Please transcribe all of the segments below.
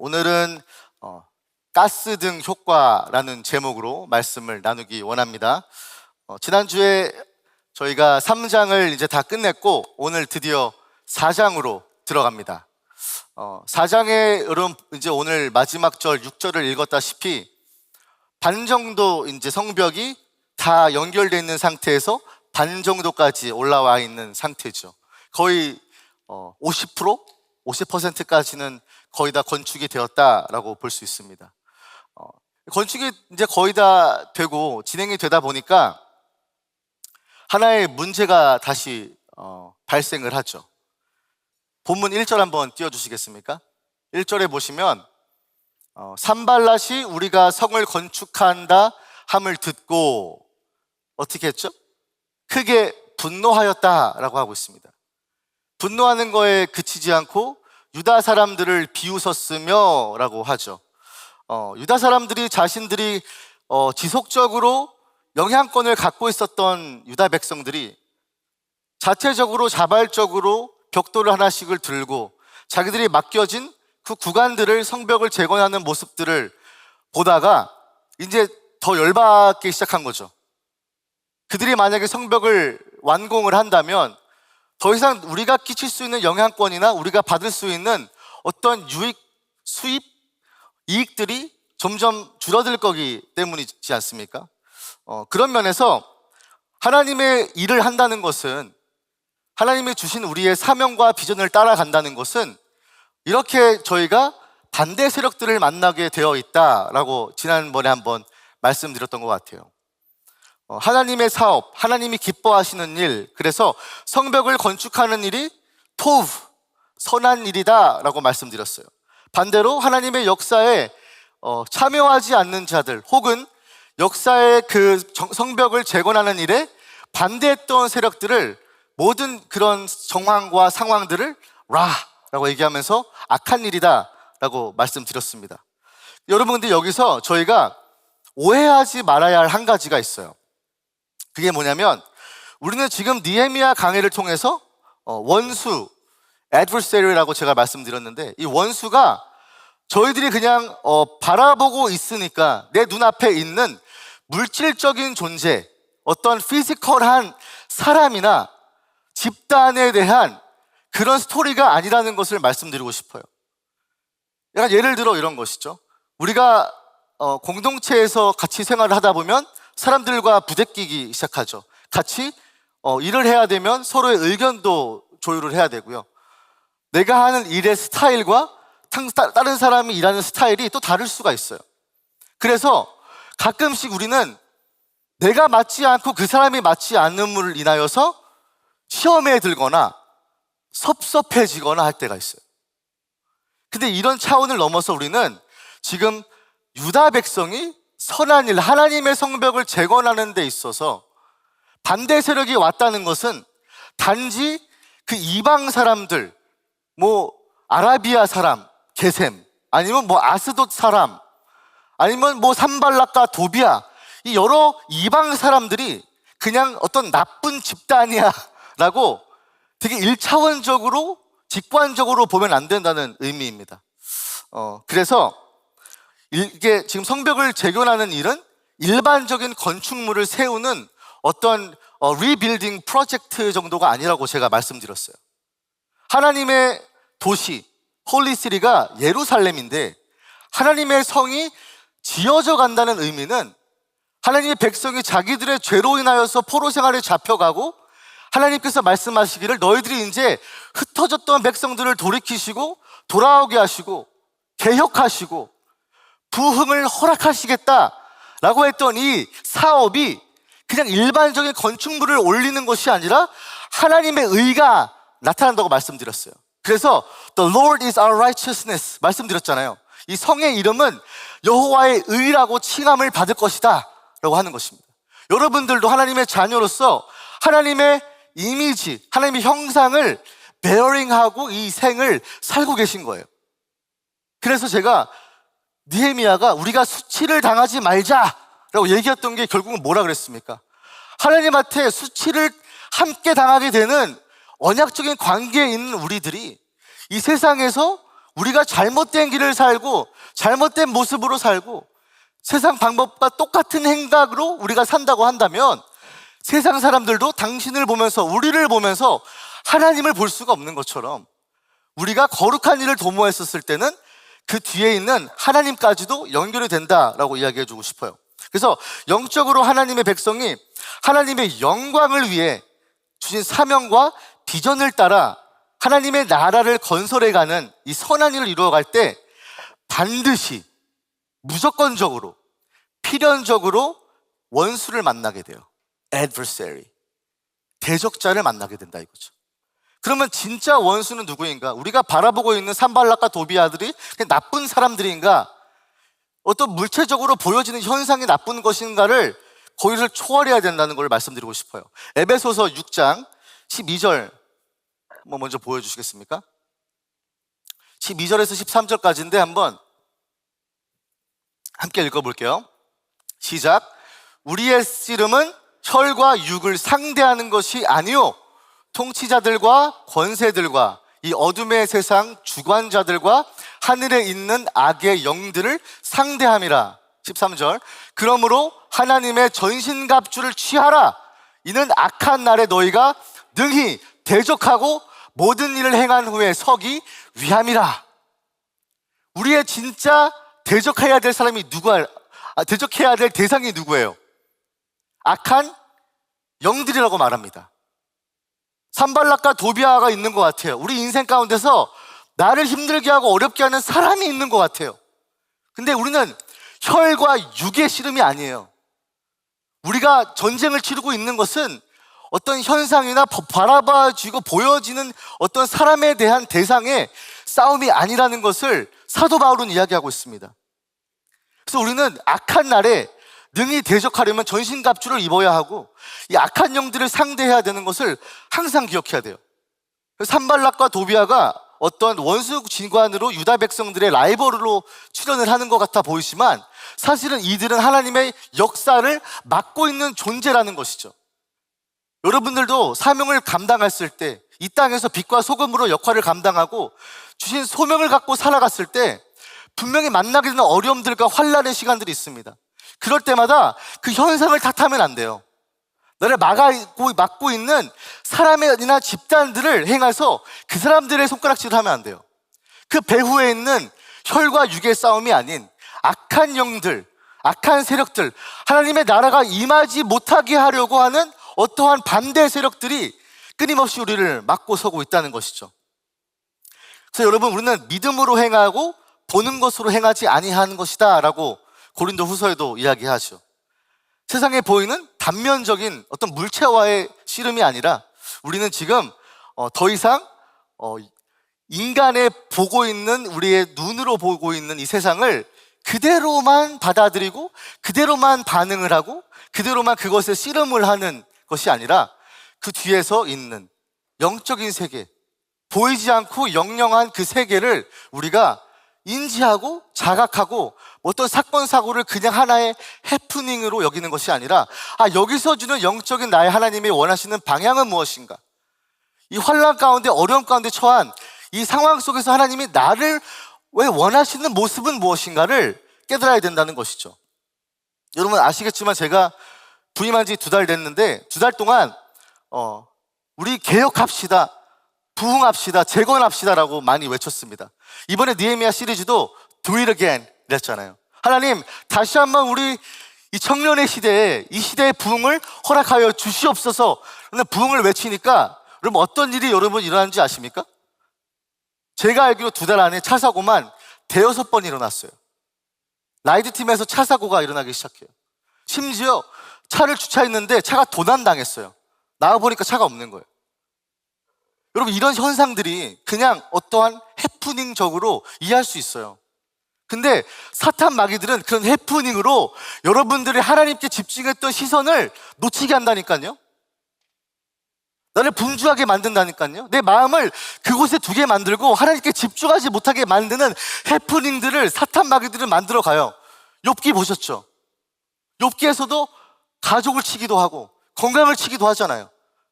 오늘은 가스등 효과라는 제목으로 말씀을 나누기 원합니다. 지난주에 저희가 3장을 이제 다 끝냈고 오늘 드디어 4장으로 들어갑니다. 4장에 여러분 이제 오늘 마지막 절 6절을 읽었다시피 반 정도 이제 성벽이 다 연결되어 있는 상태에서 반 정도까지 올라와 있는 상태죠. 거의 50%? 50%까지는 거의 다 건축이 되었다라고 볼 수 있습니다. 건축이 이제 거의 다 되고 진행이 되다 보니까 하나의 문제가 다시 발생을 하죠. 본문 1절 한번 띄워주시겠습니까? 1절에 보시면 산발랏이 우리가 성을 건축한다 함을 듣고 어떻게 했죠? 크게 분노하였다라고 하고 있습니다. 분노하는 거에 그치지 않고 유다 사람들을 비웃었으며 라고 하죠. 유다 사람들이 자신들이 지속적으로 영향권을 갖고 있었던 유다 백성들이 자체적으로 자발적으로 벽돌을 하나씩을 들고 자기들이 맡겨진 그 구간들을 성벽을 재건하는 모습들을 보다가 이제 더 열받기 시작한 거죠. 그들이 만약에 성벽을 완공을 한다면 더 이상 우리가 끼칠 수 있는 영향권이나 우리가 받을 수 있는 어떤 수입, 이익들이 점점 줄어들 거기 때문이지 않습니까? 그런 면에서 하나님의 일을 한다는 것은, 하나님이 주신 우리의 사명과 비전을 따라간다는 것은 이렇게 저희가 반대 세력들을 만나게 되어 있다라고 지난번에 한번 말씀드렸던 것 같아요. 하나님의 사업, 하나님이 기뻐하시는 일, 그래서 성벽을 건축하는 일이 토브, 선한 일이다 라고 말씀드렸어요. 반대로 하나님의 역사에 참여하지 않는 자들 혹은 역사의 그 성벽을 재건하는 일에 반대했던 세력들을 모든 그런 정황과 상황들을 라고 얘기하면서 악한 일이다 라고 말씀드렸습니다. 여러분, 근데 여기서 저희가 오해하지 말아야 할 한 가지가 있어요. 그게 뭐냐면 우리는 지금 느헤미야 강해를 통해서 원수, adversary라고 제가 말씀드렸는데 이 원수가 저희들이 그냥 바라보고 있으니까 내 눈앞에 있는 물질적인 존재, 어떤 피지컬한 사람이나 집단에 대한 그런 스토리가 아니라는 것을 말씀드리고 싶어요. 약간 예를 들어 이런 것이죠. 우리가 공동체에서 같이 생활을 하다 보면 사람들과 부대끼기 시작하죠. 같이 일을 해야 되면 서로의 의견도 조율을 해야 되고요. 내가 하는 일의 스타일과 다른 사람이 일하는 스타일이 또 다를 수가 있어요. 그래서 가끔씩 우리는 내가 맞지 않고 그 사람이 맞지 않음을 인하여서 시험에 들거나 섭섭해지거나 할 때가 있어요. 근데 이런 차원을 넘어서 우리는 지금 유다 백성이 선한 일, 하나님의 성벽을 재건하는 데 있어서 반대 세력이 왔다는 것은 단지 그 이방 사람들, 아라비아 사람, 게셈, 아니면 아스돗 사람, 아니면 산발락과 도비아, 이 여러 이방 사람들이 그냥 어떤 나쁜 집단이야 라고 되게 1차원적으로 직관적으로 보면 안 된다는 의미입니다. 그래서 이게 지금 성벽을 재건하는 일은 일반적인 건축물을 세우는 어떤 리빌딩 프로젝트 정도가 아니라고 제가 말씀드렸어요. 하나님의 도시 홀리시티가 예루살렘인데 하나님의 성이 지어져 간다는 의미는 하나님의 백성이 자기들의 죄로 인하여서 포로 생활에 잡혀가고 하나님께서 말씀하시기를 너희들이 이제 흩어졌던 백성들을 돌이키시고 돌아오게 하시고 개혁하시고 부흥을 허락하시겠다라고 했던 이 사업이 그냥 일반적인 건축물을 올리는 것이 아니라 하나님의 의가 나타난다고 말씀드렸어요. 그래서 The Lord is our righteousness 말씀드렸잖아요. 이 성의 이름은 여호와의 의라고 칭함을 받을 것이다 라고 하는 것입니다. 여러분들도 하나님의 자녀로서 하나님의 이미지, 하나님의 형상을 베어링하고 이 생을 살고 계신 거예요. 그래서 제가 느헤미야가 우리가 수치를 당하지 말자라고 얘기했던 게 결국은 뭐라 그랬습니까? 하나님한테 수치를 함께 당하게 되는 언약적인 관계에 있는 우리들이 이 세상에서 우리가 잘못된 길을 살고 잘못된 모습으로 살고 세상 방법과 똑같은 행각으로 우리가 산다고 한다면 세상 사람들도 당신을 보면서, 우리를 보면서 하나님을 볼 수가 없는 것처럼 우리가 거룩한 일을 도모했었을 때는 그 뒤에 있는 하나님까지도 연결이 된다라고 이야기해 주고 싶어요. 그래서 영적으로 하나님의 백성이 하나님의 영광을 위해 주신 사명과 비전을 따라 하나님의 나라를 건설해가는 이 선한 일을 이루어갈 때 반드시 무조건적으로 필연적으로 원수를 만나게 돼요. adversary, 대적자를 만나게 된다 이거죠. 그러면 진짜 원수는 누구인가? 우리가 바라보고 있는 산발락과 도비아들이 그냥 나쁜 사람들인가? 어떤 물체적으로 보여지는 현상이 나쁜 것인가를 거기를 초월해야 된다는 걸 말씀드리고 싶어요. 에베소서 6장 12절 먼저 보여주시겠습니까? 12절에서 13절까지인데 한번 함께 읽어볼게요. 시작. 우리의 씨름은 혈과 육을 상대하는 것이 아니요 통치자들과 권세들과 이 어둠의 세상 주관자들과 하늘에 있는 악의 영들을 상대함이라. 13절. 그러므로 하나님의 전신갑주를 취하라. 이는 악한 날에 너희가 능히 대적하고 모든 일을 행한 후에 서기 위함이라. 우리의 진짜 대적해야 될 사람이 대적해야 될 대상이 누구예요? 악한 영들이라고 말합니다. 산발락과 도비아가 있는 것 같아요. 우리 인생 가운데서 나를 힘들게 하고 어렵게 하는 사람이 있는 것 같아요. 근데 우리는 혈과 육의 씨름이 아니에요. 우리가 전쟁을 치르고 있는 것은 어떤 현상이나 바라봐지고 보여지는 어떤 사람에 대한 대상의 싸움이 아니라는 것을 사도 바울은 이야기하고 있습니다. 그래서 우리는 악한 날에 능히 대적하려면 전신갑주를 입어야 하고 이 악한 영들을 상대해야 되는 것을 항상 기억해야 돼요. 산발락과 도비아가 어떤 원수 진관으로 유다 백성들의 라이벌로 출연을 하는 것 같아 보이지만 사실은 이들은 하나님의 역사를 맡고 있는 존재라는 것이죠. 여러분들도 사명을 감당했을 때, 이 땅에서 빛과 소금으로 역할을 감당하고 주신 소명을 갖고 살아갔을 때 분명히 만나게 되는 어려움들과 환난의 시간들이 있습니다. 그럴 때마다 그 현상을 탓하면 안 돼요. 너를 막고 있는 사람이나 집단들을 행해서 그 사람들의 손가락질을 하면 안 돼요. 그 배후에 있는 혈과 육의 싸움이 아닌 악한 영들, 악한 세력들, 하나님의 나라가 임하지 못하게 하려고 하는 어떠한 반대 세력들이 끊임없이 우리를 막고 서고 있다는 것이죠. 그래서 여러분, 우리는 믿음으로 행하고 보는 것으로 행하지 아니하는 것이다 라고 고린도 후서에도 이야기하죠. 세상에 보이는 단면적인 어떤 물체와의 씨름이 아니라 우리는 지금 더 이상 인간의 보고 있는, 우리의 눈으로 보고 있는 이 세상을 그대로만 받아들이고 그대로만 반응을 하고 그대로만 그것에 씨름을 하는 것이 아니라 그 뒤에서 있는 영적인 세계, 보이지 않고 영영한 그 세계를 우리가 인지하고 자각하고 어떤 사건 사고를 그냥 하나의 해프닝으로 여기는 것이 아니라 여기서 주는 영적인 나의 하나님이 원하시는 방향은 무엇인가, 이 환난 가운데 어려움 가운데 처한 이 상황 속에서 하나님이 나를 왜 원하시는 모습은 무엇인가를 깨달아야 된다는 것이죠. 여러분 아시겠지만 제가 부임한 지 2달 됐는데 2달 동안 우리 개혁합시다, 부흥합시다, 재건합시다라고 많이 외쳤습니다. 이번에 느헤미야 시리즈도 Do it again 이랬잖아요. 하나님 다시 한번 우리 이 청년의 시대에, 이 시대의 부흥을 허락하여 주시옵소서. 그런데 부흥을 외치니까 여러분 어떤 일이 여러분 일어나는지 아십니까? 제가 알기로 2달 안에 차 사고만 5-6번 일어났어요. 라이드 팀에서 차 사고가 일어나기 시작해요. 심지어 차를 주차했는데 차가 도난당했어요. 나와보니까 차가 없는 거예요. 여러분 이런 현상들이 그냥 어떠한 해프닝적으로 이해할 수 있어요. 근데 사탄 마귀들은 그런 해프닝으로 여러분들이 하나님께 집중했던 시선을 놓치게 한다니까요. 나를 분주하게 만든다니까요. 내 마음을 그곳에 두게 만들고 하나님께 집중하지 못하게 만드는 해프닝들을 사탄 마귀들은 만들어 가요. 욥기 보셨죠? 욥기에서도 가족을 치기도 하고 건강을 치기도 하잖아요.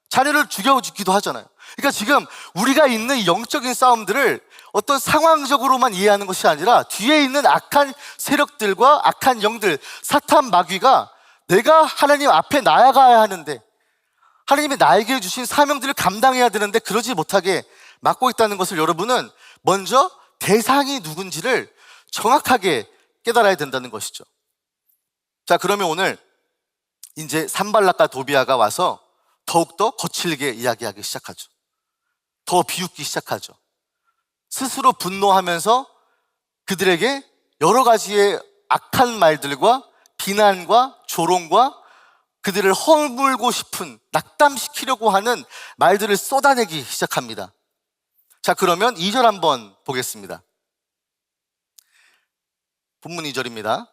자녀를 죽여주기도 하잖아요. 그러니까 지금 우리가 있는 이 영적인 싸움들을 어떤 상황적으로만 이해하는 것이 아니라 뒤에 있는 악한 세력들과 악한 영들, 사탄 마귀가 내가 하나님 앞에 나아가야 하는데, 하나님이 나에게 주신 사명들을 감당해야 되는데 그러지 못하게 막고 있다는 것을 여러분은 먼저 대상이 누군지를 정확하게 깨달아야 된다는 것이죠. 자, 그러면 오늘 이제 산발락과 도비아가 와서 더욱더 거칠게 이야기하기 시작하죠. 더 비웃기 시작하죠. 스스로 분노하면서 그들에게 여러 가지의 악한 말들과 비난과 조롱과 그들을 허물고 싶은, 낙담시키려고 하는 말들을 쏟아내기 시작합니다. 자, 그러면 2절 한번 보겠습니다. 본문 2절입니다.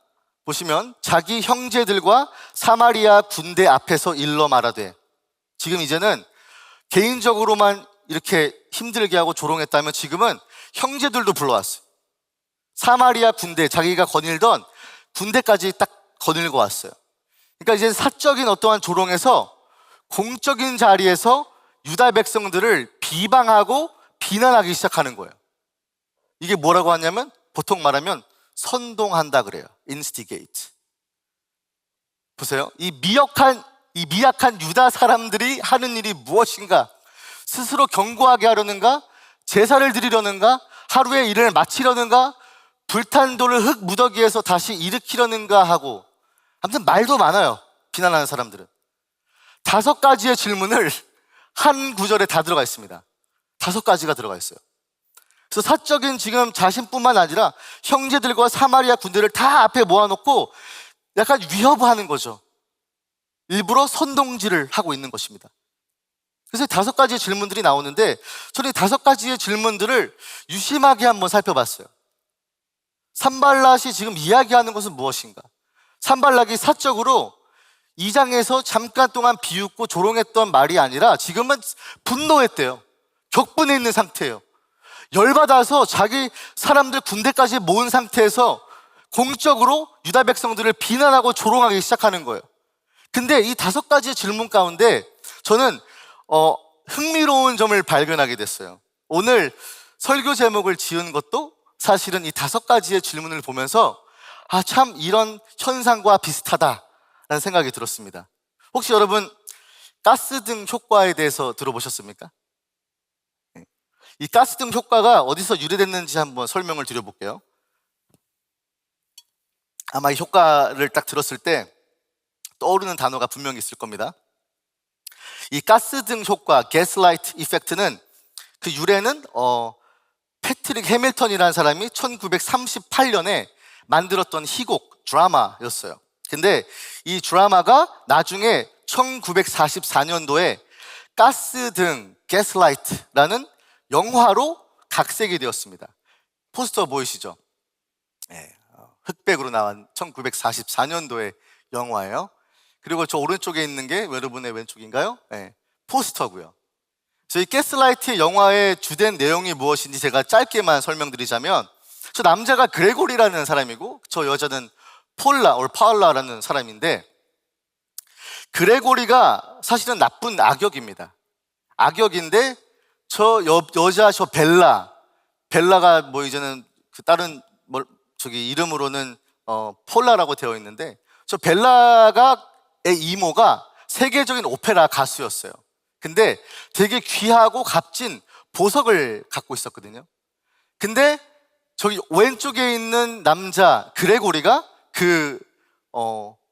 보시면 자기 형제들과 사마리아 군대 앞에서 일러 말하되, 지금 이제는 개인적으로만 이렇게 힘들게 하고 조롱했다면 지금은 형제들도 불러왔어요. 사마리아 군대, 자기가 거닐던 군대까지 딱 거닐고 왔어요. 그러니까 이제 사적인 어떠한 조롱에서 공적인 자리에서 유다 백성들을 비방하고 비난하기 시작하는 거예요. 이게 뭐라고 하냐면 보통 말하면 선동한다 그래요. instigate. 보세요. 이 미약한 유다 사람들이 하는 일이 무엇인가? 스스로 견고하게 하려는가? 제사를 드리려는가? 하루의 일을 마치려는가? 불탄 돌을 흙 무더기에서 다시 일으키려는가 하고, 아무튼 말도 많아요. 비난하는 사람들은. 5가지의 질문을 한 구절에 다 들어가 있습니다. 5가지가 들어가 있어요. 그래서 사적인 지금 자신뿐만 아니라 형제들과 사마리아 군대를 다 앞에 모아놓고 약간 위협하는 거죠. 일부러 선동질을 하고 있는 것입니다. 그래서 5가지의 질문들이 나오는데 저는 이 5가지의 질문들을 유심하게 한번 살펴봤어요. 산발락이 지금 이야기하는 것은 무엇인가? 산발락이 사적으로 2장에서 잠깐 동안 비웃고 조롱했던 말이 아니라 지금은 분노했대요. 격분해 있는 상태예요. 열받아서 자기 사람들 군대까지 모은 상태에서 공적으로 유다 백성들을 비난하고 조롱하기 시작하는 거예요. 근데 이 5가지의 질문 가운데 저는 흥미로운 점을 발견하게 됐어요. 오늘 설교 제목을 지은 것도 사실은 이 5가지의 질문을 보면서 참 이런 현상과 비슷하다라는 생각이 들었습니다. 혹시 여러분 가스등 효과에 대해서 들어보셨습니까? 이 가스등 효과가 어디서 유래됐는지 한번 설명을 드려볼게요. 아마 이 효과를 딱 들었을 때 떠오르는 단어가 분명히 있을 겁니다. 이 가스등 효과, 가스라이트 이펙트는 그 유래는 패트릭 해밀턴이라는 사람이 1938년에 만들었던 희곡, 드라마였어요. 근데 이 드라마가 나중에 1944년도에 가스등, 가스라이트라는 영화로 각색이 되었습니다. 포스터 보이시죠? 네, 흑백으로 나온 1944년도의 영화예요. 그리고 저 오른쪽에 있는 게 여러분의 왼쪽인가요? 네, 포스터고요. 이 가스라이트의 영화의 주된 내용이 무엇인지 제가 짧게만 설명드리자면, 저 남자가 그레고리라는 사람이고 저 여자는 파울라라는 사람인데, 그레고리가 사실은 나쁜 악역입니다. 악역인데 여자 벨라가 뭐 이제는 그 다른 이름으로는 폴라라고 되어 있는데, 저 벨라의 이모가 세계적인 오페라 가수였어요. 근데 되게 귀하고 값진 보석을 갖고 있었거든요. 근데 저기 왼쪽에 있는 남자 그레고리가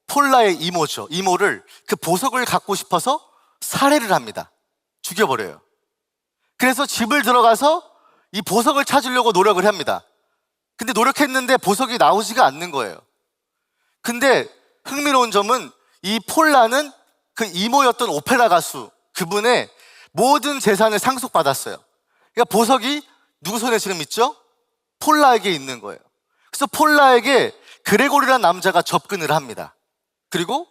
폴라의 이모를 그 보석을 갖고 싶어서 살해를 합니다. 죽여버려요. 그래서 집을 들어가서 이 보석을 찾으려고 노력을 합니다. 근데 노력했는데 보석이 나오지가 않는 거예요. 근데 흥미로운 점은 이 폴라는 그 이모였던 오페라 가수, 그분의 모든 재산을 상속받았어요. 그러니까 보석이 누구 손에 지금 있죠? 폴라에게 있는 거예요. 그래서 폴라에게 그레고리라는 남자가 접근을 합니다. 그리고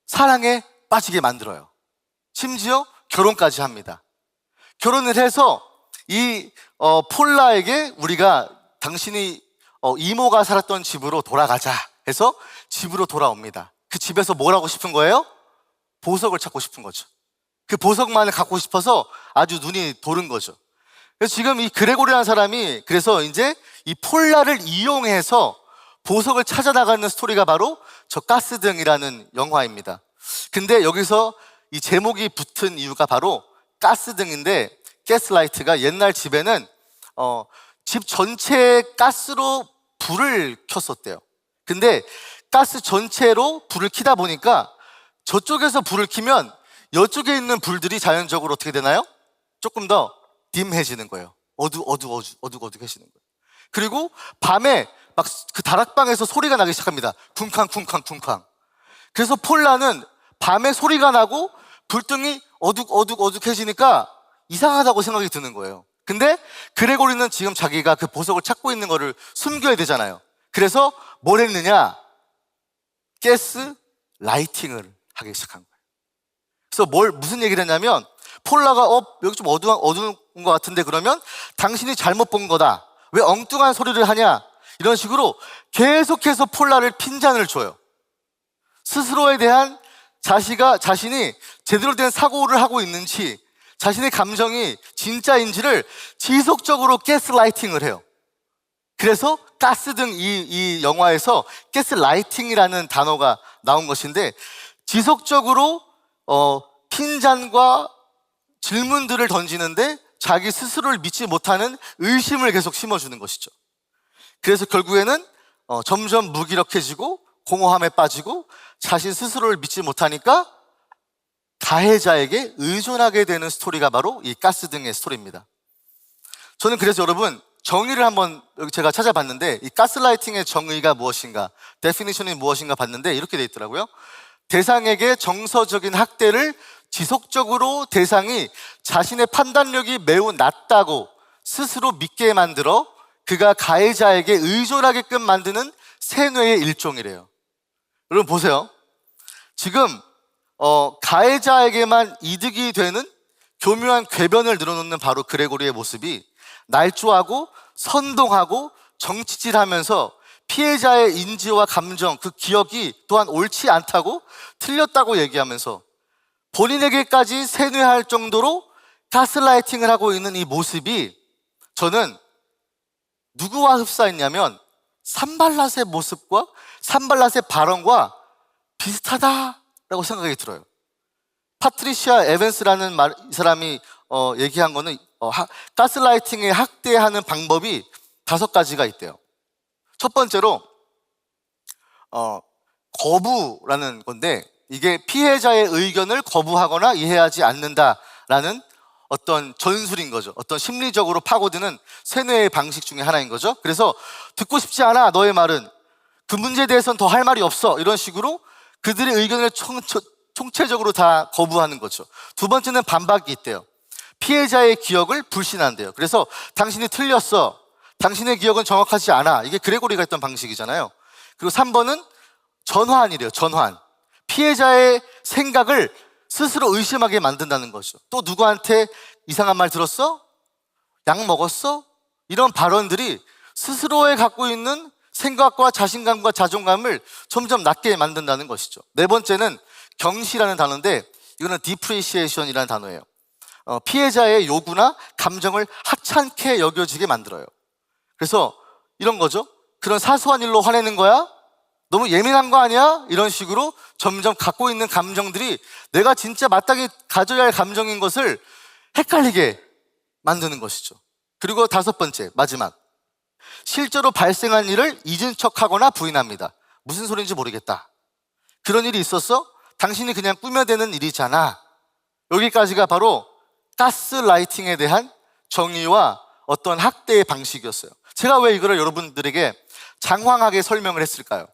사랑에 빠지게 만들어요. 심지어 결혼까지 합니다. 결혼을 해서 이 폴라에게 우리가 당신이 이모가 살았던 집으로 돌아가자 해서 집으로 돌아옵니다. 그 집에서 뭘 하고 싶은 거예요? 보석을 찾고 싶은 거죠. 그 보석만을 갖고 싶어서 아주 눈이 도는 거죠. 그래서 지금 이 그레고리라는 사람이 그래서 이제 이 폴라를 이용해서 보석을 찾아 나가는 스토리가 바로 저 가스등이라는 영화입니다. 근데 여기서 이 제목이 붙은 이유가 바로 가스등인데, 가스라이트가 옛날 집에는 집 전체에 가스로 불을 켰었대요. 근데 가스 전체로 불을 켜다 보니까 저쪽에서 불을 켜면 이쪽에 있는 불들이 자연적으로 어떻게 되나요? 조금 더 딤해지는 거예요. 어둑어둑해지는 거예요. 그리고 밤에 막 그 다락방에서 소리가 나기 시작합니다. 쿵쾅쿵쾅쿵쾅. 그래서 폴라는 밤에 소리가 나고 불등이 어둑어둑해지니까 이상하다고 생각이 드는 거예요. 근데 그레고리는 지금 자기가 그 보석을 찾고 있는 거를 숨겨야 되잖아요. 그래서 뭘 했느냐? 가스 라이팅을 하기 시작한 거예요. 그래서 무슨 얘기를 했냐면, 폴라가 여기 좀 어두운 것 같은데, 그러면 당신이 잘못 본 거다, 왜 엉뚱한 소리를 하냐, 이런 식으로 계속해서 폴라를 핀잔을 줘요. 스스로에 대한 자신이 제대로 된 사고를 하고 있는지, 자신의 감정이 진짜인지를 지속적으로 가스라이팅을 해요. 그래서 가스등, 이 영화에서 가스라이팅이라는 단어가 나온 것인데, 지속적으로 핀잔과 질문들을 던지는데 자기 스스로를 믿지 못하는 의심을 계속 심어주는 것이죠. 그래서 결국에는 점점 무기력해지고 공허함에 빠지고 자신 스스로를 믿지 못하니까 가해자에게 의존하게 되는 스토리가 바로 이 가스등의 스토리입니다. 저는 그래서 여러분, 정의를 한번 제가 찾아봤는데, 이 가스라이팅의 정의가 무엇인가, 데피니션이 무엇인가 봤는데 이렇게 돼 있더라고요. 대상에게 정서적인 학대를 지속적으로 대상이 자신의 판단력이 매우 낮다고 스스로 믿게 만들어 그가 가해자에게 의존하게끔 만드는 세뇌의 일종이래요. 여러분 보세요. 지금 가해자에게만 이득이 되는 교묘한 궤변을 늘어놓는 바로 그레고리의 모습이 날조하고 선동하고 정치질하면서 피해자의 인지와 감정, 그 기억이 또한 옳지 않다고, 틀렸다고 얘기하면서 본인에게까지 세뇌할 정도로 가스라이팅을 하고 있는 이 모습이, 저는 누구와 흡사했냐면 산발랏의 모습과 산발랏의 발언과 비슷하다라고 생각이 들어요. 파트리시아 에반스라는 이 사람이 얘기한 거는 가스라이팅에 학대하는 방법이 5가지가 있대요. 첫 번째로 거부라는 건데, 이게 피해자의 의견을 거부하거나 이해하지 않는다라는 어떤 전술인 거죠. 어떤 심리적으로 파고드는 세뇌의 방식 중에 하나인 거죠. 그래서 듣고 싶지 않아, 너의 말은. 그 문제에 대해서는 더 할 말이 없어. 이런 식으로 그들의 의견을 총체적으로 다 거부하는 거죠. 두 번째는 반박이 있대요. 피해자의 기억을 불신한대요. 그래서 당신이 틀렸어, 당신의 기억은 정확하지 않아, 이게 그레고리가 했던 방식이잖아요. 그리고 3번은 전환이래요. 전환. 피해자의 생각을 스스로 의심하게 만든다는 거죠. 또 누구한테 이상한 말 들었어? 약 먹었어? 이런 발언들이 스스로에 갖고 있는 생각과 자신감과 자존감을 점점 낮게 만든다는 것이죠. 네 번째는 경시라는 단어인데, 이거는 depreciation이라는 단어예요. 피해자의 요구나 감정을 하찮게 여겨지게 만들어요. 그래서 이런 거죠. 그런 사소한 일로 화내는 거야? 너무 예민한 거 아니야? 이런 식으로 점점 갖고 있는 감정들이 내가 진짜 마땅히 가져야 할 감정인 것을 헷갈리게 만드는 것이죠. 그리고 5번째, 마지막, 실제로 발생한 일을 잊은 척하거나 부인합니다. 무슨 소리인지 모르겠다. 그런 일이 있었어? 당신이 그냥 꾸며대는 일이잖아. 여기까지가 바로 가스라이팅에 대한 정의와 어떤 학대의 방식이었어요. 제가 왜 이거를 여러분들에게 장황하게 설명을 했을까요?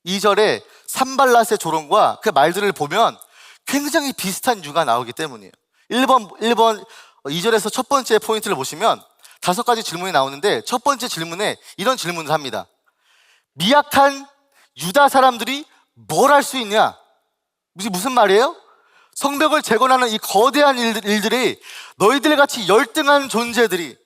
2절에 산발랏의 조롱과 그 말들을 보면 굉장히 비슷한 이유가 나오기 때문이에요. 1번 2절에서 첫 번째 포인트를 보시면 5가지 질문이 나오는데, 첫 번째 질문에 이런 질문을 합니다. 미약한 유다 사람들이 뭘 할 수 있냐? 무슨 말이에요? 성벽을 재건하는 이 거대한 일들이 너희들 같이 열등한 존재들이,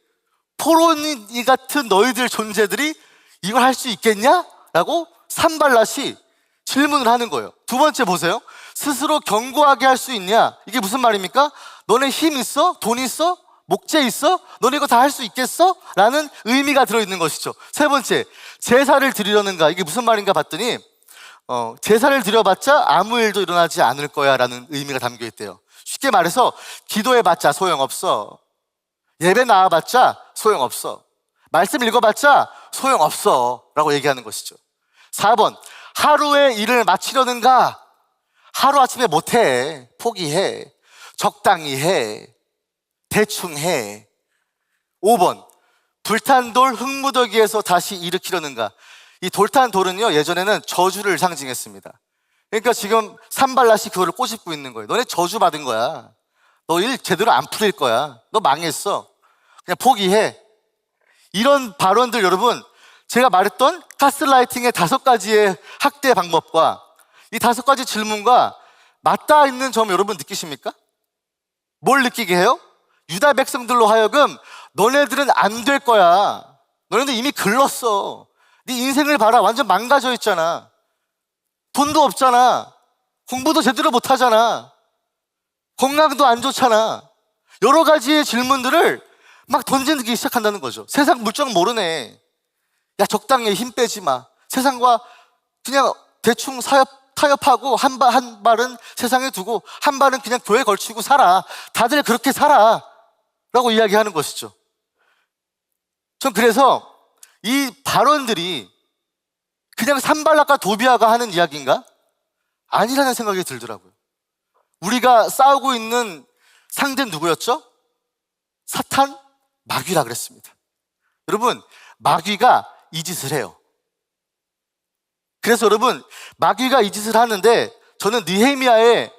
포로니 같은 너희들 존재들이 이걸 할 수 있겠냐? 라고 산발랏이 질문을 하는 거예요. 두 번째 보세요. 스스로 견고하게 할 수 있냐? 이게 무슨 말입니까? 너네 힘 있어? 돈 있어? 목재 있어? 너네 이거 다 할 수 있겠어? 라는 의미가 들어있는 것이죠. 세 번째, 제사를 드리려는가? 이게 무슨 말인가 봤더니 제사를 드려봤자 아무 일도 일어나지 않을 거야 라는 의미가 담겨 있대요. 쉽게 말해서 기도해봤자 소용없어. 예배 나와봤자 소용없어. 말씀 읽어봤자 소용없어 라고 얘기하는 것이죠. 4번, 하루의 일을 마치려는가? 하루아침에 못해. 포기해. 적당히 해. 대충 해. 5번, 불탄 돌 흙무더기에서 다시 일으키려는가? 이 돌탄 돌은요, 예전에는 저주를 상징했습니다. 그러니까 지금 산발랏이 그거를 꼬집고 있는 거예요. 너네 저주 받은 거야. 너 일 제대로 안 풀릴 거야. 너 망했어. 그냥 포기해. 이런 발언들 여러분, 제가 말했던 가스라이팅의 5가지의 학대 방법과 이 5가지 질문과 맞닿아 있는 점 여러분 느끼십니까? 뭘 느끼게 해요? 유다 백성들로 하여금 너네들은 안 될 거야. 너네들 이미 글렀어. 네 인생을 봐라. 완전 망가져 있잖아. 돈도 없잖아. 공부도 제대로 못 하잖아. 건강도 안 좋잖아. 여러 가지의 질문들을 막 던지기 시작한다는 거죠. 세상 물정 모르네. 야, 적당히 힘 빼지 마. 세상과 그냥 대충 타협하고 한 발은 세상에 두고 한 발은 그냥 교회 걸치고 살아. 다들 그렇게 살아. 라고 이야기하는 것이죠. 전 그래서 이 발언들이 그냥 산발락과 도비아가 하는 이야기인가? 아니라는 생각이 들더라고요. 우리가 싸우고 있는 상대는 누구였죠? 사탄, 마귀라 그랬습니다. 여러분, 마귀가 이 짓을 해요. 그래서 여러분, 마귀가 이 짓을 하는데 저는 느헤미야의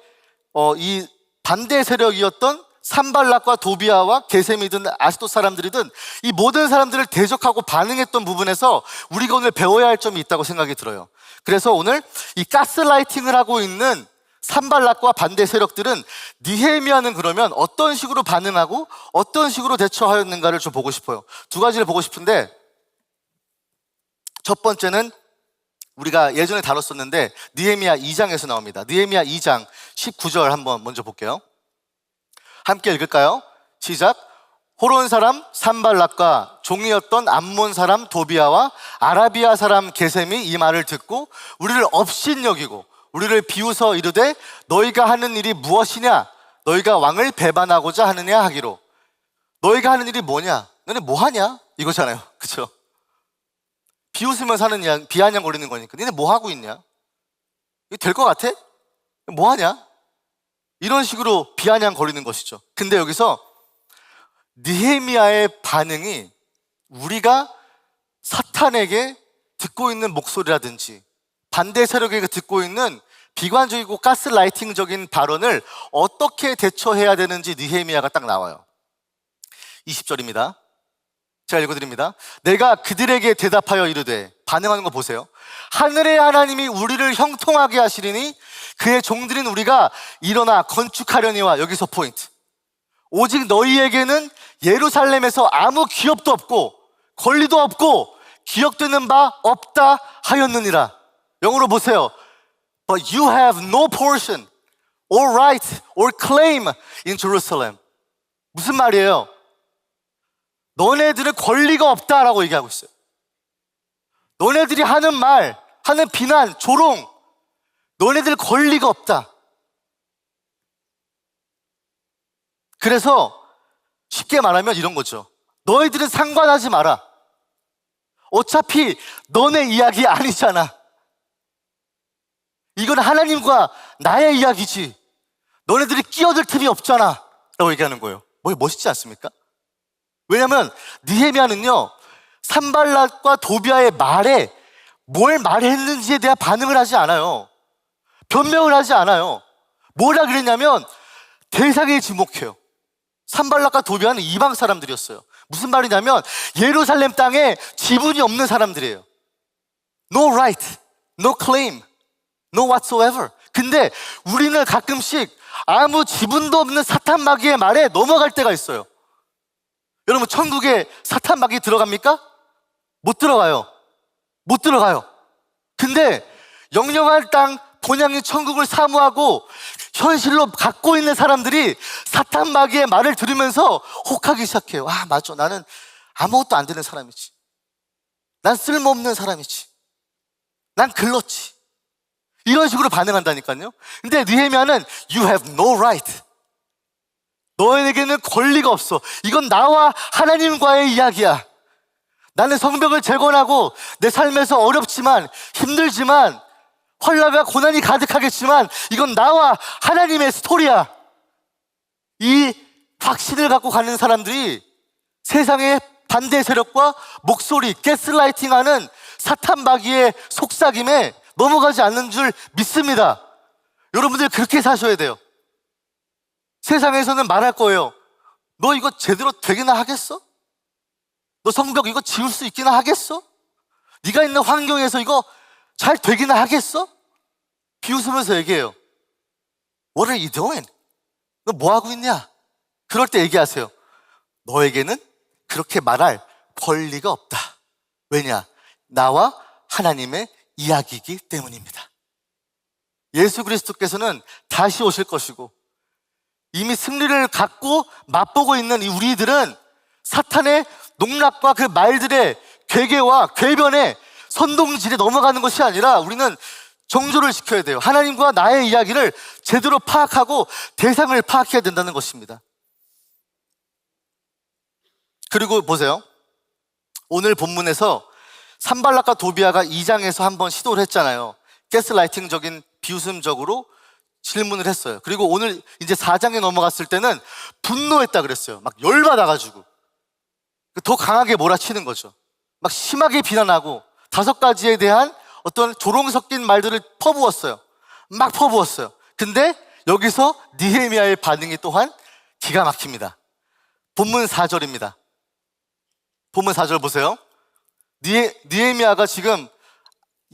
이 반대 세력이었던 산발락과 도비아와 게셈이든 아스돗 사람들이든 이 모든 사람들을 대적하고 반응했던 부분에서 우리가 오늘 배워야 할 점이 있다고 생각이 들어요. 그래서 오늘 이 가스라이팅을 하고 있는 산발락과 반대 세력들은 느헤미야는 그러면 어떤 식으로 반응하고 어떤 식으로 대처하였는가를 좀 보고 싶어요. 2가지를 보고 싶은데, 첫 번째는 우리가 예전에 다뤘었는데 느헤미야 2장에서 나옵니다. 느헤미야 2장 19절 한번 먼저 볼게요. 함께 읽을까요? 시작. 호론 사람 산발락과 종이었던 암몬 사람 도비아와 아라비아 사람 게셈이 이 말을 듣고 우리를 업신여기고 우리를 비웃어 이르되 너희가 하는 일이 무엇이냐? 너희가 왕을 배반하고자 하느냐 하기로. 너희가 하는 일이 뭐냐? 너네 뭐 하냐? 이거잖아요. 그렇죠? 비웃으면서 하는 비아냥거리는 거니까 너네 뭐 하고 있냐? 이거 될 것 같아? 뭐 하냐? 이런 식으로 비아냥거리는 것이죠. 근데 여기서 느헤미야의 반응이 우리가 사탄에게 듣고 있는 목소리라든지 반대 세력에게 듣고 있는 비관적이고 가스라이팅적인 발언을 어떻게 대처해야 되는지 느헤미야가 딱 나와요. 20절입니다. 제가 읽어드립니다. 내가 그들에게 대답하여 이르되, 반응하는 거 보세요. 하늘의 하나님이 우리를 형통하게 하시리니 그의 종들인 우리가 일어나 건축하려니와. 여기서 포인트. 오직 너희에게는 예루살렘에서 아무 기업도 없고 권리도 없고 기억되는 바 없다 하였느니라. 영어로 보세요. But you have no portion or right or claim in Jerusalem. 무슨 말이에요? 너네들은 권리가 없다라고 얘기하고 있어요. 너네들이 하는 말, 하는 비난, 조롱, 너네들 권리가 없다. 그래서 쉽게 말하면 이런 거죠. 너희들은 상관하지 마라. 어차피 너네 이야기 아니잖아. 이건 하나님과 나의 이야기지. 너네들이 끼어들 틈이 없잖아 라고 얘기하는 거예요. 멋있지 않습니까? 왜냐하면 느헤미야는요, 산발락과 도비아의 말에 뭘 말했는지에 대한 반응을 하지 않아요. 변명을 하지 않아요. 뭐라 그랬냐면 대상에 지목해요. 산발락과 도비아는 이방 사람들이었어요. 무슨 말이냐면 예루살렘 땅에 지분이 없는 사람들이에요. No right, no claim, no whatsoever. 근데 우리는 가끔씩 아무 지분도 없는 사탄 마귀의 말에 넘어갈 때가 있어요. 여러분, 천국에 사탄 마귀 들어갑니까? 못 들어가요. 못 들어가요. 근데 영영한 땅 본향인 천국을 사모하고 현실로 갖고 있는 사람들이 사탄 마귀의 말을 들으면서 혹하기 시작해요. 아, 맞아. 나는 아무것도 안 되는 사람이지. 난 쓸모없는 사람이지. 난 글렀지. 이런 식으로 반응한다니까요. 근데 느헤미야는 You have no right. 너에게는 권리가 없어. 이건 나와 하나님과의 이야기야. 나는 성벽을 재건하고 내 삶에서 어렵지만 힘들지만 환난과 고난이 가득하겠지만 이건 나와 하나님의 스토리야. 이 확신을 갖고 가는 사람들이 세상의 반대 세력과 목소리, 가스라이팅하는 사탄 마귀의 속삭임에 넘어가지 않는 줄 믿습니다. 여러분들 그렇게 사셔야 돼요. 세상에서는 말할 거예요. 너 이거 제대로 되기나 하겠어? 너 성벽 이거 지을 수 있기나 하겠어? 네가 있는 환경에서 이거 잘 되기나 하겠어? 비웃으면서 얘기해요. What are you doing? 너 뭐 하고 있냐? 그럴 때 얘기하세요. 너에게는 그렇게 말할 권리가 없다. 왜냐? 나와 하나님의 이야기이기 때문입니다. 예수 그리스도께서는 다시 오실 것이고 이미 승리를 갖고 맛보고 있는 이 우리들은 사탄의 농락과 그 말들의 괴계와 궤변에 선동질에 넘어가는 것이 아니라 우리는 정조를 지켜야 돼요. 하나님과 나의 이야기를 제대로 파악하고 대상을 파악해야 된다는 것입니다. 그리고 보세요. 오늘 본문에서 산발락과 도비아가 2장에서 한번 시도를 했잖아요. 가스라이팅적인 비웃음적으로 질문을 했어요. 그리고 오늘 이제 4장에 넘어갔을 때는 분노했다 그랬어요. 막 열받아가지고 더 강하게 몰아치는 거죠. 막 심하게 비난하고 5가지에 대한 어떤 조롱 섞인 말들을 퍼부었어요. 막 퍼부었어요. 근데 여기서 느헤미야의 반응이 또한 기가 막힙니다. 본문 4절입니다. 본문 4절 보세요. 느헤미야가 지금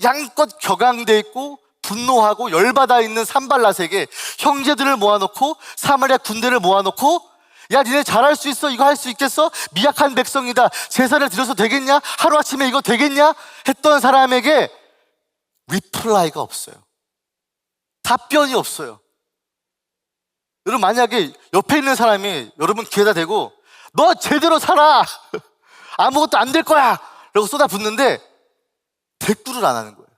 양껏 격앙돼 있고 분노하고 열받아 있는 산발랏에게 형제들을 모아놓고 사마리아 군대를 모아놓고 야, 니네 잘할 수 있어? 이거 할 수 있겠어? 미약한 백성이다. 제사를 드려서 되겠냐? 하루아침에 이거 되겠냐? 했던 사람에게 리플라이가 없어요. 답변이 없어요. 여러분, 만약에 옆에 있는 사람이 여러분 귀에다 대고 너 제대로 살아! 아무것도 안 될 거야! 라고 쏟아붓는데 대꾸를 안 하는 거예요.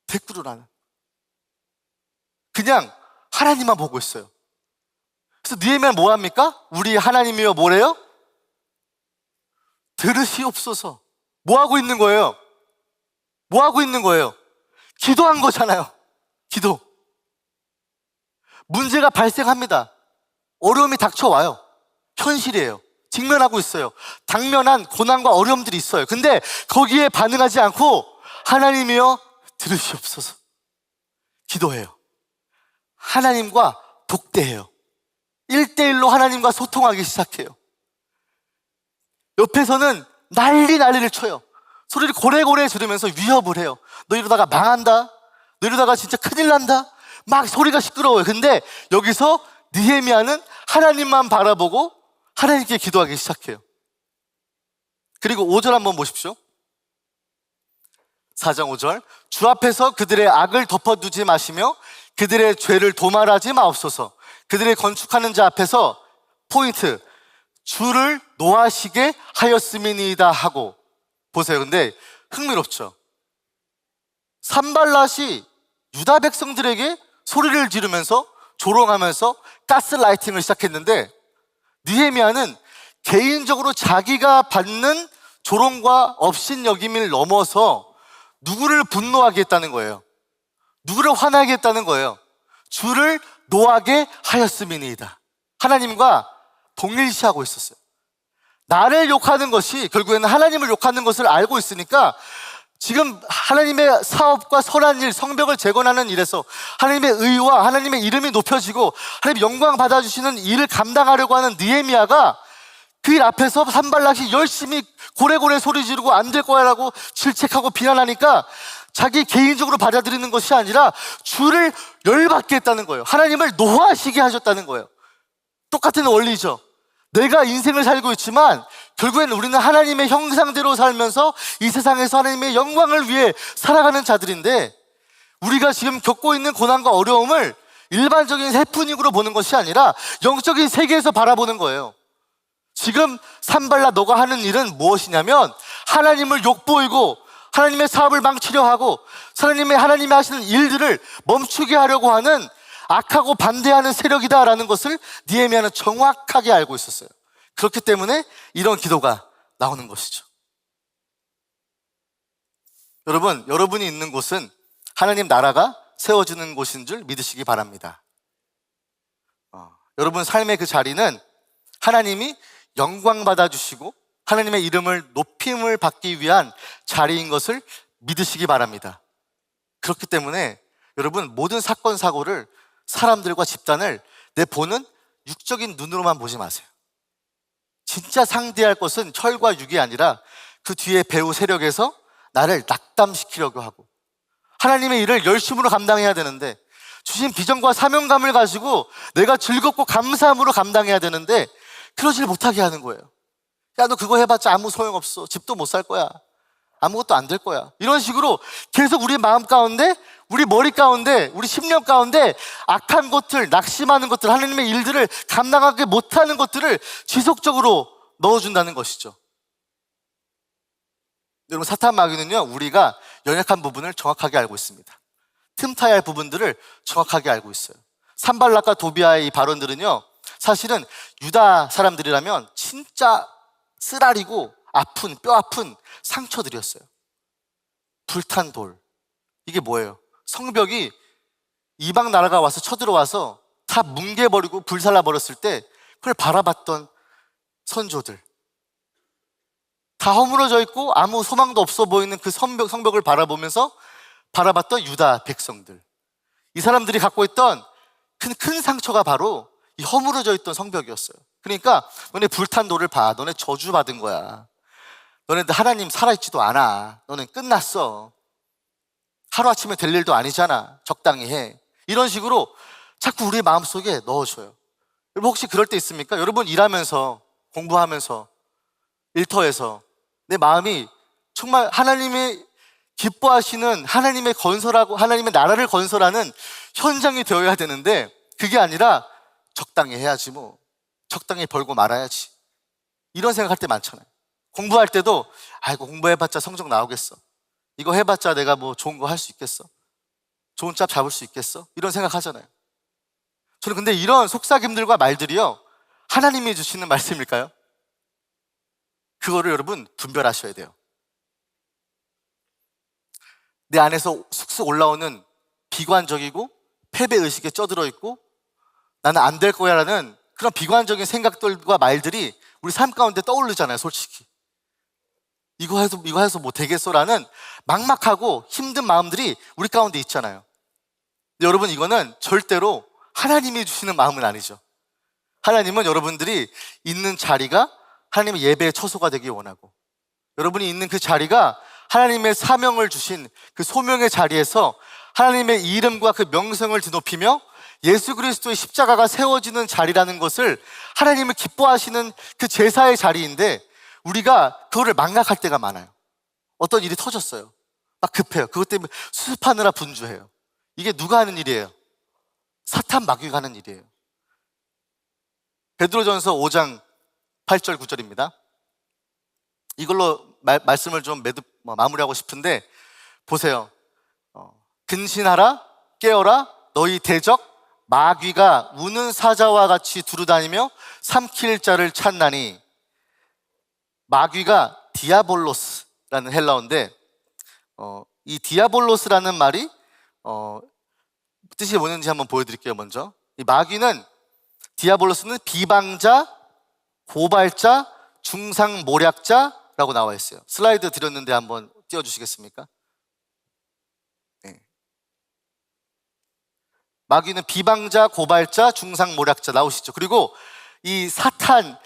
대꾸를 안 하는. 그냥 하나님만 보고 있어요. 그래서 느헤미야는 뭐 합니까? 우리 하나님이여 뭐래요? 들으시옵소서. 뭐 하고 있는 거예요? 뭐 하고 있는 거예요? 기도한 거잖아요. 기도. 문제가 발생합니다. 어려움이 닥쳐와요. 현실이에요. 직면하고 있어요. 당면한 고난과 어려움들이 있어요. 근데 거기에 반응하지 않고 하나님이여 들으시옵소서. 기도해요. 하나님과 독대해요. 1대1로 하나님과 소통하기 시작해요. 옆에서는 난리를 쳐요. 소리를 고래고래 지르면서 위협을 해요. 너 이러다가 망한다. 너 이러다가 진짜 큰일 난다. 막 소리가 시끄러워요. 근데 여기서 느헤미야는 하나님만 바라보고 하나님께 기도하기 시작해요. 그리고 5절 한번 보십시오. 4장 5절. 주 앞에서 그들의 악을 덮어두지 마시며 그들의 죄를 도말하지 마옵소서. 그들의 건축하는 자 앞에서 포인트, 주를 노하시게 하였음이니이다 하고. 보세요. 근데 흥미롭죠. 산발랏이 유다 백성들에게 소리를 지르면서 조롱하면서 가스라이팅을 시작했는데 느헤미야는 개인적으로 자기가 받는 조롱과 업신여김을 넘어서 누구를 분노하게 했다는 거예요. 누구를 화나게 했다는 거예요. 주를 노하게 하였음이니이다. 하나님과 동일시하고 있었어요. 나를 욕하는 것이 결국에는 하나님을 욕하는 것을 알고 있으니까 지금 하나님의 사업과 선한 일, 성벽을 재건하는 일에서 하나님의 의와 하나님의 이름이 높여지고 하나님 영광 받아주시는 일을 감당하려고 하는 느헤미야가 그 일 앞에서 산발락이 열심히 고래고래 소리 지르고 안 될 거야 라고 질책하고 비난하니까 자기 개인적으로 받아들이는 것이 아니라 주를 열받게 했다는 거예요. 하나님을 노하시게 하셨다는 거예요. 똑같은 원리죠. 내가 인생을 살고 있지만 결국에는 우리는 하나님의 형상대로 살면서 이 세상에서 하나님의 영광을 위해 살아가는 자들인데 우리가 지금 겪고 있는 고난과 어려움을 일반적인 해프닝으로 보는 것이 아니라 영적인 세계에서 바라보는 거예요. 지금 산발라 너가 하는 일은 무엇이냐면 하나님을 욕보이고 하나님의 사업을 망치려 하고 하나님이 하시는 일들을 멈추게 하려고 하는 악하고 반대하는 세력이다라는 것을 느헤미야는 정확하게 알고 있었어요. 그렇기 때문에 이런 기도가 나오는 것이죠. 여러분, 여러분이 있는 곳은 하나님 나라가 세워지는 곳인 줄 믿으시기 바랍니다. 여러분 삶의 그 자리는 하나님이 영광 받아주시고 하나님의 이름을 높임을 받기 위한 자리인 것을 믿으시기 바랍니다. 그렇기 때문에 여러분 모든 사건 사고를 사람들과 집단을 내 보는 육적인 눈으로만 보지 마세요. 진짜 상대할 것은 혈과 육이 아니라 그 뒤에 배후 세력에서 나를 낙담시키려고 하고 하나님의 일을 열심으로 감당해야 되는데 주신 비전과 사명감을 가지고 내가 즐겁고 감사함으로 감당해야 되는데 그러질 못하게 하는 거예요. 야, 너 그거 해봤자 아무 소용없어. 집도 못 살 거야. 아무것도 안 될 거야. 이런 식으로 계속 우리 마음 가운데, 우리 머리 가운데, 우리 심령 가운데 악한 것들, 낙심하는 것들, 하나님의 일들을 감당하지 못하는 것들을 지속적으로 넣어준다는 것이죠. 여러분, 사탄 마귀는요, 우리가 연약한 부분을 정확하게 알고 있습니다. 틈타야 할 부분들을 정확하게 알고 있어요. 산발락과 도비아의 이 발언들은요, 사실은 유다 사람들이라면 진짜 쓰라리고 아픈, 뼈 아픈 상처들이었어요. 불탄 돌. 이게 뭐예요? 성벽이 이방 나라가 와서 쳐들어와서 다 뭉개버리고 불살라버렸을 때 그걸 바라봤던 선조들. 다 허물어져 있고 아무 소망도 없어 보이는 그 성벽을 바라보면서 바라봤던 유다 백성들. 이 사람들이 갖고 있던 큰 상처가 바로 이 허물어져 있던 성벽이었어요. 그러니까 너네 불탄 돌을 봐. 너네 저주받은 거야. 너네들 하나님 살아있지도 않아. 너는 끝났어. 하루아침에 될 일도 아니잖아. 적당히 해. 이런 식으로 자꾸 우리의 마음속에 넣어줘요. 여러분 혹시 그럴 때 있습니까? 여러분 일하면서 공부하면서 일터에서 내 마음이 정말 하나님의 기뻐하시는 하나님의 건설하고 하나님의 나라를 건설하는 현장이 되어야 되는데 그게 아니라 적당히 해야지 뭐. 적당히 벌고 말아야지. 이런 생각할 때 많잖아요. 공부할 때도 아이고 공부해봤자 성적 나오겠어. 이거 해봤자 내가 뭐 좋은 거 할 수 있겠어? 좋은 짭 잡을 수 있겠어? 이런 생각하잖아요. 저는 근데 이런 속삭임들과 말들이요 하나님이 주시는 말씀일까요? 그거를 여러분 분별하셔야 돼요. 내 안에서 쑥쑥 올라오는 비관적이고 패배의식에 쪄들어 있고 나는 안 될 거야 라는 그런 비관적인 생각들과 말들이 우리 삶 가운데 떠오르잖아요. 솔직히 이거 해서 뭐 되겠어라는 막막하고 힘든 마음들이 우리 가운데 있잖아요. 근데 여러분 이거는 절대로 하나님이 주시는 마음은 아니죠. 하나님은 여러분들이 있는 자리가 하나님의 예배의 처소가 되길 원하고 여러분이 있는 그 자리가 하나님의 사명을 주신 그 소명의 자리에서 하나님의 이름과 그 명성을 드높이며 예수 그리스도의 십자가가 세워지는 자리라는 것을 하나님을 기뻐하시는 그 제사의 자리인데 우리가 그거를 망각할 때가 많아요. 어떤 일이 터졌어요. 막 급해요. 그것 때문에 수습하느라 분주해요. 이게 누가 하는 일이에요? 사탄 마귀가 하는 일이에요. 베드로전서 5장 8절 9절입니다. 이걸로 말씀을 좀 마무리하고 싶은데 보세요. 근신하라 깨어라 너희 대적 마귀가 우는 사자와 같이 두루다니며 삼킬 자를 찾나니. 마귀가 디아볼로스라는 헬라어인데 이 디아볼로스라는 말이 뜻이 뭐는지 한번 보여드릴게요. 먼저 이 마귀는 디아볼로스는 비방자, 고발자, 중상모략자라고 나와 있어요. 슬라이드 드렸는데 한번 띄워주시겠습니까? 네. 마귀는 비방자, 고발자, 중상모략자 나오시죠. 그리고 이 사탄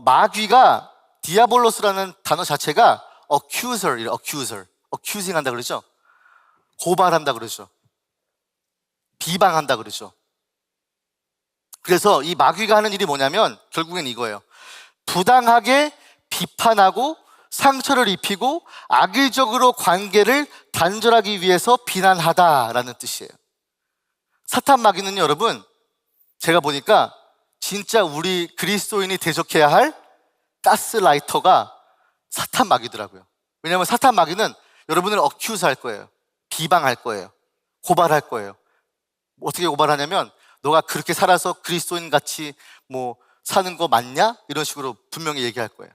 마귀가 디아볼로스라는 단어 자체가 accusing 한다 그러죠. 고발한다 그러죠. 비방한다 그러죠. 그래서 이 마귀가 하는 일이 뭐냐면 결국엔 이거예요. 부당하게 비판하고 상처를 입히고 악의적으로 관계를 단절하기 위해서 비난하다라는 뜻이에요. 사탄 마귀는 여러분, 제가 보니까 진짜 우리 그리스도인이 대적해야 할 가스라이터가 사탄 마귀더라고요. 왜냐하면 사탄 마귀는 여러분을 어큐즈 할 거예요. 비방할 거예요. 고발할 거예요. 어떻게 고발하냐면, 너가 그렇게 살아서 그리스도인 같이 사는 거 맞냐? 이런 식으로 분명히 얘기할 거예요.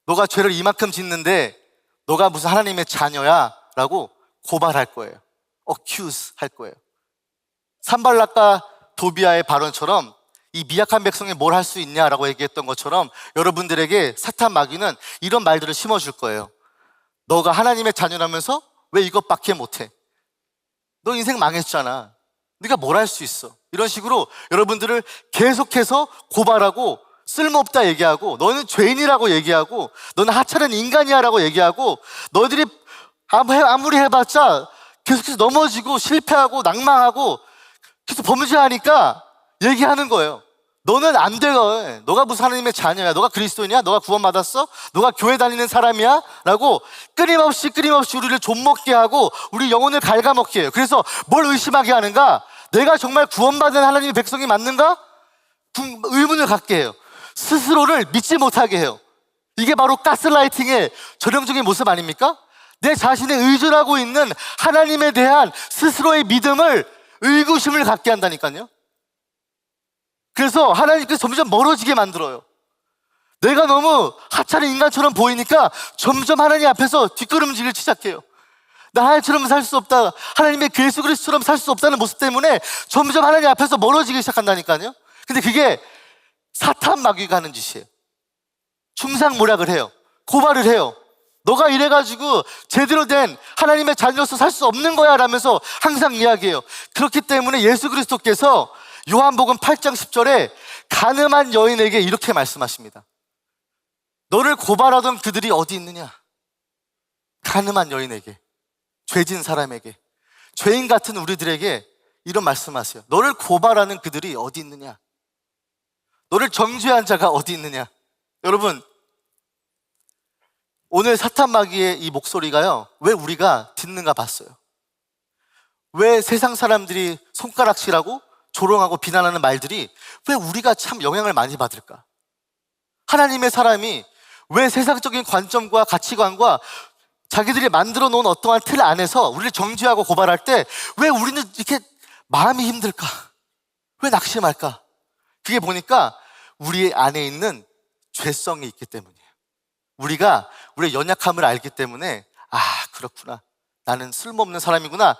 너가 죄를 이만큼 짓는데 너가 무슨 하나님의 자녀야? 라고 고발할 거예요. 어큐즈 할 거예요. 산발락과 도비아의 발언처럼 이 미약한 백성이 뭘 할 수 있냐라고 얘기했던 것처럼 여러분들에게 사탄 마귀는 이런 말들을 심어줄 거예요. 너가 하나님의 자녀라면서 왜 이것밖에 못해? 너 인생 망했잖아. 네가 뭘 할 수 있어? 이런 식으로 여러분들을 계속해서 고발하고 쓸모없다 얘기하고, 너는 죄인이라고 얘기하고, 너는 하찮은 인간이야 라고 얘기하고, 너희들이 아무리 해봤자 계속해서 넘어지고 실패하고 낭망하고 계속 범죄하니까 얘기하는 거예요. 너는 안 돼요. 너가 무슨 하나님의 자녀야? 너가 그리스도인이야? 너가 구원받았어? 너가 교회 다니는 사람이야? 라고 끊임없이 우리를 좀먹게 하고 우리 영혼을 갉아먹게 해요. 그래서 뭘 의심하게 하는가? 내가 정말 구원받은 하나님의 백성이 맞는가? 의문을 갖게 해요. 스스로를 믿지 못하게 해요. 이게 바로 가스라이팅의 전형적인 모습 아닙니까? 내 자신의 의존하고 있는 하나님에 대한 스스로의 믿음을, 의구심을 갖게 한다니까요. 그래서 하나님께서 점점 멀어지게 만들어요. 내가 너무 하찮은 인간처럼 보이니까 점점 하나님 앞에서 뒷걸음질을 시작해요. 나 하나님처럼 살 수 없다, 하나님의 예수 그리스도처럼 살 수 없다는 모습 때문에 점점 하나님 앞에서 멀어지기 시작한다니까요. 근데 그게 사탄 마귀가 하는 짓이에요. 중상모략을 해요. 고발을 해요. 너가 이래가지고 제대로 된 하나님의 자녀로서 살 수 없는 거야 라면서 항상 이야기해요. 그렇기 때문에 예수 그리스도께서 요한복음 8장 10절에 간음한 여인에게 이렇게 말씀하십니다. 너를 고발하던 그들이 어디 있느냐? 간음한 여인에게, 죄진 사람에게, 죄인 같은 우리들에게 이런 말씀하세요. 너를 고발하는 그들이 어디 있느냐? 너를 정죄한 자가 어디 있느냐? 여러분, 오늘 사탄 마귀의 이 목소리가요, 왜 우리가 듣는가 봤어요. 왜 세상 사람들이 손가락질하고 조롱하고 비난하는 말들이 왜 우리가 참 영향을 많이 받을까? 하나님의 사람이 왜 세상적인 관점과 가치관과 자기들이 만들어 놓은 어떠한 틀 안에서 우리를 정죄하고 고발할 때 왜 우리는 이렇게 마음이 힘들까? 왜 낙심할까? 그게 보니까 우리 안에 있는 죄성이 있기 때문이에요. 우리가 우리의 연약함을 알기 때문에, 아, 그렇구나, 나는 쓸모없는 사람이구나,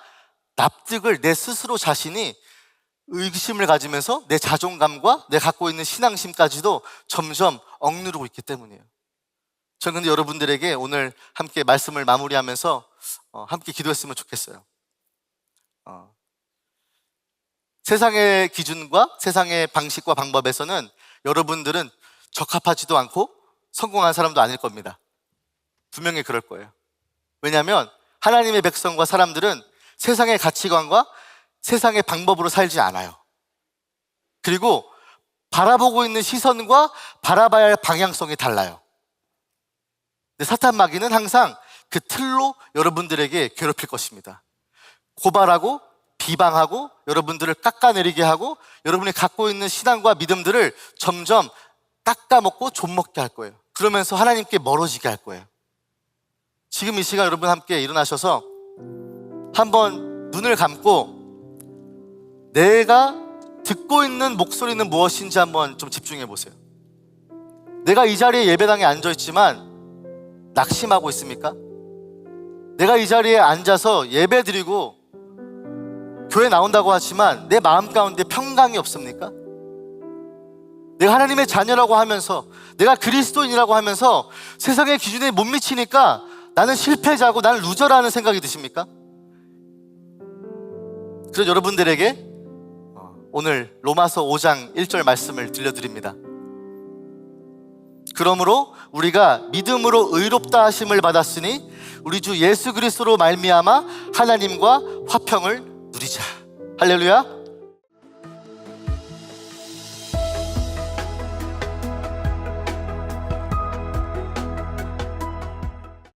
납득을 내 스스로 자신이 의심을 가지면서 내 자존감과 내 갖고 있는 신앙심까지도 점점 억누르고 있기 때문이에요. 저는 근데 여러분들에게 오늘 함께 말씀을 마무리하면서 함께 기도했으면 좋겠어요. 세상의 기준과 세상의 방식과 방법에서는 여러분들은 적합하지도 않고 성공한 사람도 아닐 겁니다. 분명히 그럴 거예요. 왜냐하면 하나님의 백성과 사람들은 세상의 가치관과 세상의 방법으로 살지 않아요. 그리고 바라보고 있는 시선과 바라봐야 할 방향성이 달라요. 근데 사탄 마귀는 항상 그 틀로 여러분들에게 괴롭힐 것입니다. 고발하고 비방하고 여러분들을 깎아내리게 하고 여러분이 갖고 있는 신앙과 믿음들을 점점 깎아먹고 좀먹게 할 거예요. 그러면서 하나님께 멀어지게 할 거예요. 지금 이 시간 여러분 함께 일어나셔서 한번 눈을 감고 내가 듣고 있는 목소리는 무엇인지 한번 좀 집중해 보세요. 내가 이 자리에 예배당에 앉아있지만 낙심하고 있습니까? 내가 이 자리에 앉아서 예배 드리고 교회 나온다고 하지만 내 마음 가운데 평강이 없습니까? 내가 하나님의 자녀라고 하면서, 내가 그리스도인이라고 하면서 세상의 기준에 못 미치니까 나는 실패자고 나는 루저라는 생각이 드십니까? 그래서 여러분들에게 오늘 로마서 5장 1절 말씀을 들려드립니다. 그러므로 우리가 믿음으로 의롭다 하심을 받았으니 우리 주 예수 그리스도로 말미암아 하나님과 화평을 누리자. 할렐루야.